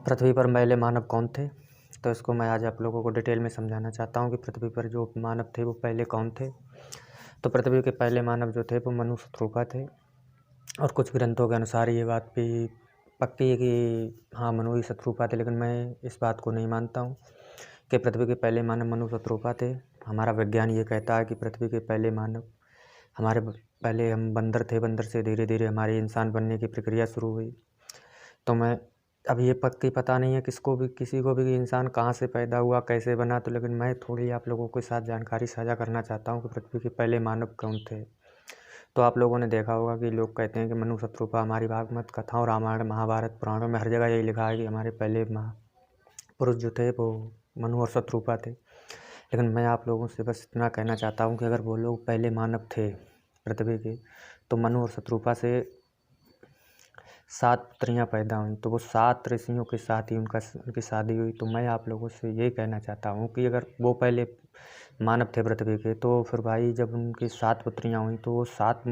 पृथ्वी पर पहले मानव कौन थे? तो इसको मैं आज आप लोगों को डिटेल में समझाना चाहता हूँ कि पृथ्वी पर जो मानव थे वो पहले कौन थे। तो पृथ्वी के पहले मानव जो थे वो मनु शत्रुपा थे और कुछ ग्रंथों के अनुसार ये बात भी पक्की है कि हाँ, मनु ही शत्रुपा थे, लेकिन मैं इस बात को नहीं मानता हूँ कि पृथ्वी के पहले मानव मनु शत्रुपा थे। हमारा विज्ञान ये कहता है कि पृथ्वी के पहले मानव हमारे पहले हम बंदर थे, बंदर से धीरे धीरे हमारे इंसान बनने की प्रक्रिया शुरू हुई। तो मैं अब ये पक्की पता नहीं है किसको भी किसी को भी कि इंसान कहाँ से पैदा हुआ, कैसे बना, तो लेकिन मैं थोड़ी आप लोगों के साथ जानकारी साझा करना चाहता हूँ कि पृथ्वी के पहले मानव कौन थे। तो आप लोगों ने देखा होगा कि लोग कहते हैं कि मनु शत्रुपा, हमारी भागवत कथाओं, रामायण, महाभारत, पुराणों में हर जगह यही लिखा है कि हमारे पहले महापुरुष जो थे वो मनु और शत्रुपा थे। लेकिन मैं आप लोगों से बस इतना कहना चाहता हूँ कि अगर वो लोग पहले मानव थे पृथ्वी के, तो मनु और शत्रुपा से 7 पुत्रियाँ पैदा हुईं, तो वो 7 ऋषियों के साथ ही उनकी शादी हुई। तो मैं आप लोगों से ये कहना चाहता हूँ कि अगर वो पहले मानव थे पृथ्वी के, तो फिर भाई जब उनकी 7 पुत्रियाँ हुईं तो वो 7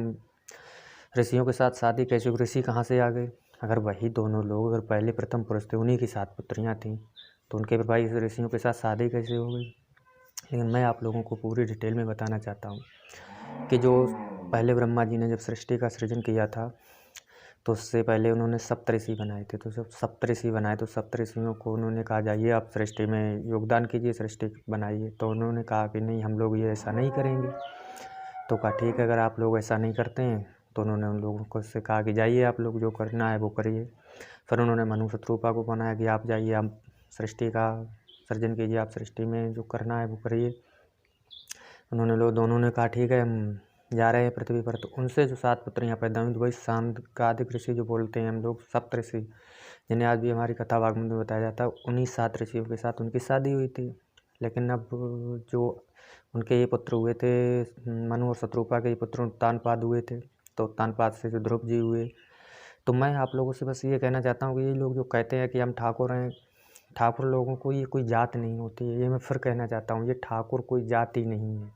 ऋषियों के साथ शादी कैसे हुई? ऋषि कहाँ से आ गए? अगर वही दोनों लोग अगर पहले प्रथम पुरुष थे, उन्हीं की 7 पुत्रियाँ थीं, तो उनके फिर भाई ऋषियों के साथ शादी कैसे हो गई? लेकिन मैं आप लोगों को पूरी डिटेल में बताना चाहता हूँ कि जो पहले ब्रह्मा जी ने जब सृष्टि का सृजन किया था, तो उससे पहले उन्होंने सप्तऋषि बनाए थे। तो जब सप्तऋषि बनाए तो सप्तऋषियों को उन्होंने कहा जाइए आप सृष्टि में योगदान कीजिए, सृष्टि बनाइए। तो उन्होंने कहा कि नहीं, हम लोग ये ऐसा नहीं करेंगे। तो कहा ठीक है, अगर आप लोग ऐसा नहीं करते हैं तो उन्होंने उन लोगों को से कहा कि जाइए आप लोग जो करना है वो करिए। फिर उन्होंने मनु शत्रुपा को बनाया कि आप जाइए, आप सृष्टि का सृजन कीजिए, आप सृष्टि में जो करना है वो करिए। उन्होंने लोग दोनों ने कहा ठीक है, हम जा रहे हैं पृथ्वी पर। तो उनसे जो 7 पुत्रियाँ पैदा हुई, तो वही सांदकादिक ऋषि जो बोलते हैं हम लोग, सप्तऋषि, जिन्हें आज भी हमारी कथा वाग्मय में बताया जाता है, उन्हीं 7 ऋषियों के साथ उनकी शादी हुई थी। लेकिन अब जो उनके ये पुत्र हुए थे, मनु और शत्रुपा के ये पुत्र उत्तानपाद हुए थे, तो उत्तानपाद से जो ध्रुव जी हुए। तो मैं आप लोगों से बस ये कहना चाहता हूँ कि ये लोग जो कहते हैं कि हम ठाकुर हैं, ठाकुर लोगों को ये कोई जात नहीं होती है। ये मैं फिर कहना चाहता हूँ, ये ठाकुर कोई जाति नहीं है।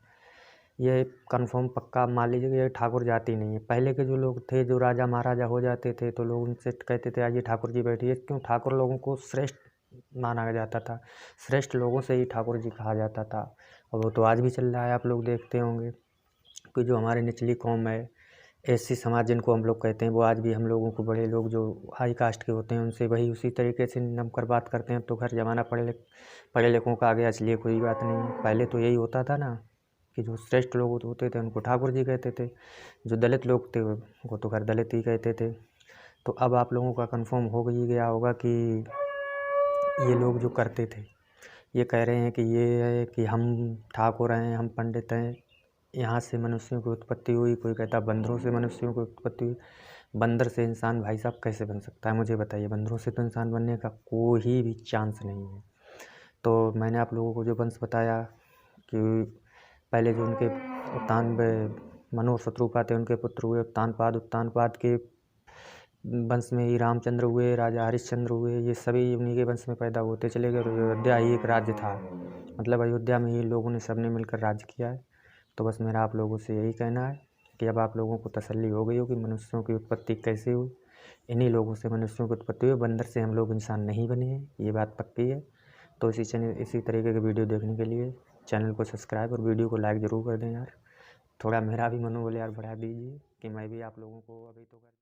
ये कन्फर्म पक्का मान लीजिए कि ये ठाकुर जाति नहीं है। पहले के जो लोग थे, जो राजा महाराजा हो जाते थे, तो लोग उनसे कहते थे आइए ठाकुर जी बैठिए। क्यों? ठाकुर लोगों को श्रेष्ठ माना जाता था, श्रेष्ठ लोगों से ही ठाकुर जी कहा जाता था। और वो तो आज भी चल रहा है, आप लोग देखते होंगे कि जो हमारी निचली कौम है, एससी समाज जिनको हम लोग कहते हैं, वो आज भी हम लोगों को बड़े लोग जो हाई कास्ट के होते हैं उनसे वही उसी तरीके से नमकर बात करते हैं। तो खैर ज़माना पढ़े लिखों का आ गया, इसलिए कोई बात नहीं। पहले तो यही होता था ना कि जो श्रेष्ठ लोग होते थे उनको ठाकुर जी कहते थे, जो दलित लोग थे वो तो खैर दलित ही कहते थे। तो अब आप लोगों का कंफर्म हो ही गया होगा कि ये लोग जो करते थे, ये कह रहे हैं कि ये है कि हम ठाकुर हैं, हम पंडित हैं, यहाँ से मनुष्यों की उत्पत्ति हुई। कोई कहता बंदरों से मनुष्यों की उत्पत्ति हुई। बंदर से इंसान भाई साहब कैसे बन सकता है? मुझे बताइए। बंदरों से तो इंसान बनने का कोई भी चांस नहीं है। तो मैंने आप लोगों को जो वंश बताया कि पहले जो उनके मनु और शत्रुपा थे, उनके पुत्र हुए उत्तानपाद। उत्तानपाद के वंश में ही रामचंद्र हुए, राजा हरिश्चंद्र हुए, ये सभी उन्हीं के वंश में पैदा होते चले गए। अयोध्या ही एक राज्य था, मतलब अयोध्या में ही लोगों ने सबने मिलकर राज्य किया है। तो बस मेरा आप लोगों से यही कहना है कि अब आप लोगों को तसल्ली हो गई हो कि मनुष्यों की उत्पत्ति कैसे हुई। इन्हीं लोगों से मनुष्यों की उत्पत्ति हुई, बंदर से हम लोग इंसान नहीं बने हैं, ये बात पक्की है। तो इसी तरीके के वीडियो देखने के लिए चैनल को सब्सक्राइब और वीडियो को लाइक ज़रूर कर दें यार। थोड़ा मेरा भी मनोबल यार बढ़ा दीजिए कि मैं भी आप लोगों को अभी तो